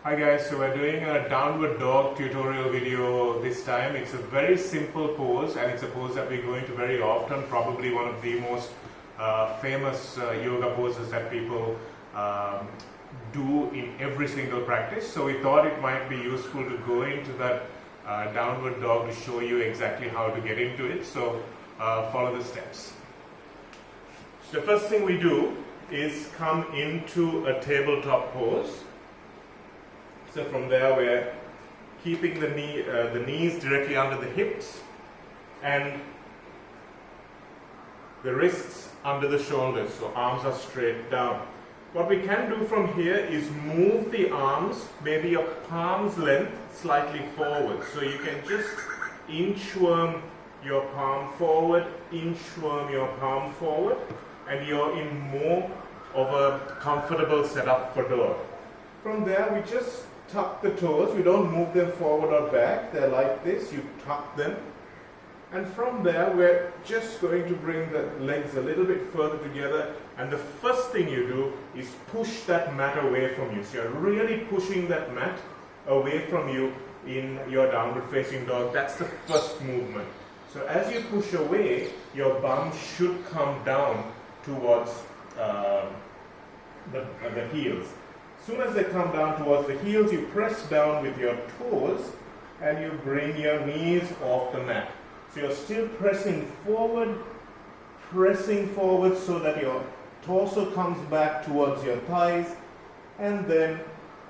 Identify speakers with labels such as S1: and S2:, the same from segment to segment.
S1: Hi guys, so we're doing a downward dog tutorial video this time. It's a very simple pose and it's a pose that we go into very often, probably one of the most famous yoga poses that people do in every single practice. So we thought it might be useful to go into that downward dog to show you exactly how to get into it. So follow the steps. So the first thing we do is come into a tabletop pose. So from there we're keeping the knees directly under the hips and the wrists under the shoulders, so arms are straight down. What we can do from here is move the arms maybe a palm's length slightly forward. So you can just inchworm your palm forward, inchworm your palm forward, and you're in more of a comfortable setup for dog. From there we just tuck the toes. We don't move them forward or back. They're like this. You tuck them. And from there, we're just going to bring the legs a little bit further together. And the first thing you do is push that mat away from you. So you're really pushing that mat away from you in your downward facing dog. That's the first movement. So as you push away, your bum should come down towards the heels. As soon as they come down towards the heels, you press down with your toes and you bring your knees off the mat. So you're still pressing forward so that your torso comes back towards your thighs, and then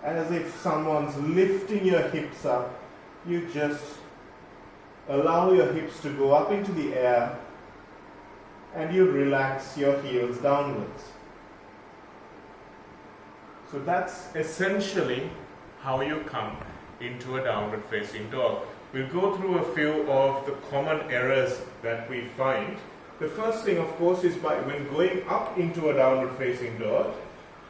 S1: as if someone's lifting your hips up, you just allow your hips to go up into the air and you relax your heels downwards. So that's essentially how you come into a downward facing dog. We'll go through a few of the common errors that we find. The first thing, of course, is when going up into a downward facing dog,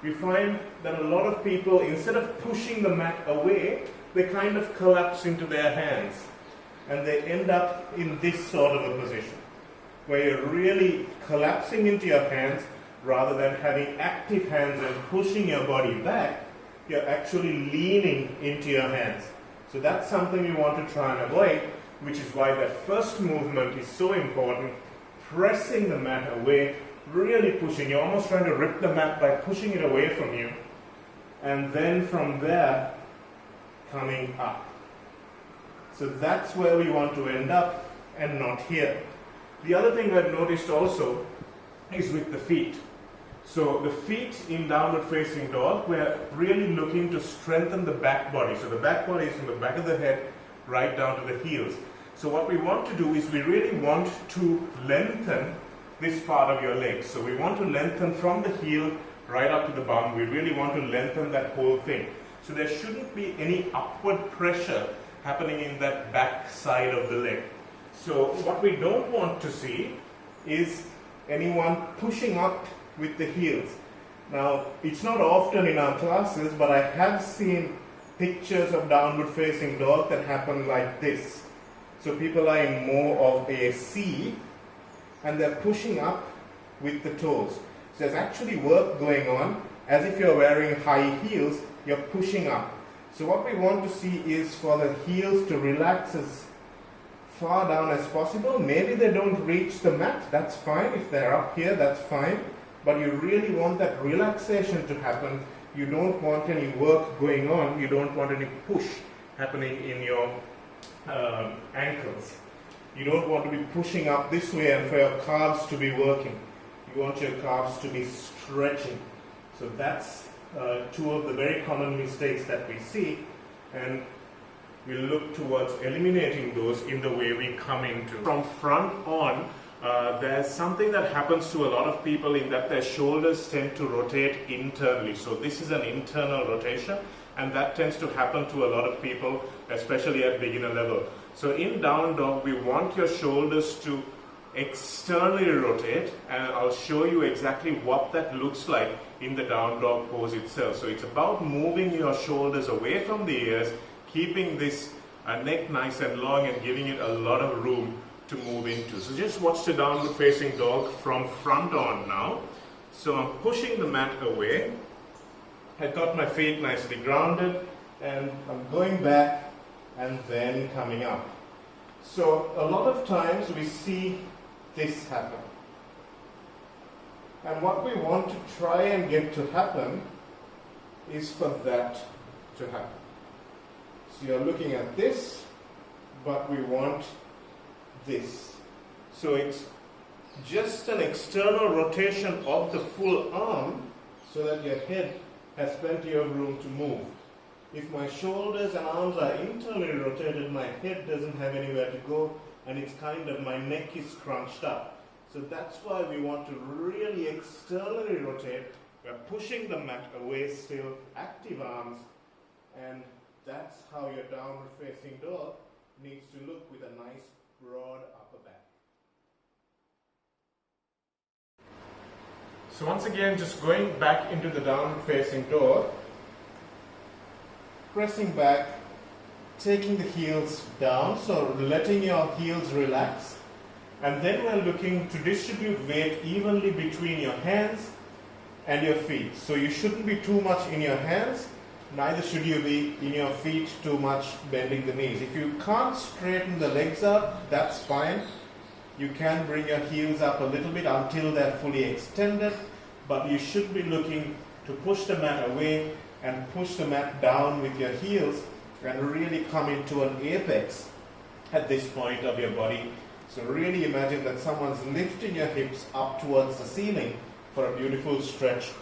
S1: we find that a lot of people, instead of pushing the mat away, they kind of collapse into their hands. And they end up in this sort of a position, where you're really collapsing into your hands. Rather than having active hands and pushing your body back, you're actually leaning into your hands. So that's something we want to try and avoid, which is why that first movement is so important. Pressing the mat away, really pushing. You're almost trying to rip the mat by pushing it away from you. And then from there, coming up. So that's where we want to end up and not here. The other thing I've noticed also is with the feet. So the feet in downward facing dog, we're really looking to strengthen the back body. So the back body is from the back of the head right down to the heels. So what we want to do is we really want to lengthen this part of your legs. So we want to lengthen from the heel right up to the bum. We really want to lengthen that whole thing. So there shouldn't be any upward pressure happening in that back side of the leg. So what we don't want to see is anyone pushing up with the heels. Now, it's not often in our classes, but I have seen pictures of downward facing dog that happen like this. So people are in more of a C and they're pushing up with the toes. So there's actually work going on. As if you're wearing high heels, you're pushing up. So what we want to see is for the heels to relax as far down as possible. Maybe they don't reach the mat, that's fine. If they're up here, that's fine. But you really want that relaxation to happen. You don't want any work going on. You don't want any push happening in your ankles. You don't want to be pushing up this way and for your calves to be working. You want your calves to be stretching. So that's two of the very common mistakes that we see. And we'll look towards eliminating those in the way we come into. From front on, there's something that happens to a lot of people in that their shoulders tend to rotate internally. So this is an internal rotation, and that tends to happen to a lot of people, especially at beginner level. So in down dog, we want your shoulders to externally rotate, and I'll show you exactly what that looks like in the down dog pose itself. So it's about moving your shoulders away from the ears, keeping this neck nice and long and giving it a lot of room to move into. So just watch the downward facing dog from front on now. So I'm pushing the mat away. I've got my feet nicely grounded. and I'm going back and then coming up. So a lot of times we see this happen. And what we want to try and get to happen is for that to happen. So you're looking at this, but we want this. So it's just an external rotation of the full arm so that your head has plenty of room to move. If my shoulders and arms are internally rotated, my head doesn't have anywhere to go, and it's kind of, my neck is scrunched up. So that's why we want to really externally rotate. We're pushing the mat away still, active arms, and that's how your downward facing dog needs to look with a nice broad upper back. So once again, just going back into the downward facing dog, pressing back, taking the heels down, so letting your heels relax. And then we're looking to distribute weight evenly between your hands and your feet. So you shouldn't be too much in your hands, neither should you be in your feet too much bending the knees. If you can't straighten the legs up, that's fine. You can bring your heels up a little bit until they're fully extended, but you should be looking to push the mat away and push the mat down with your heels and really come into an apex at this point of your body. So really imagine that someone's lifting your hips up towards the ceiling for a beautiful stretch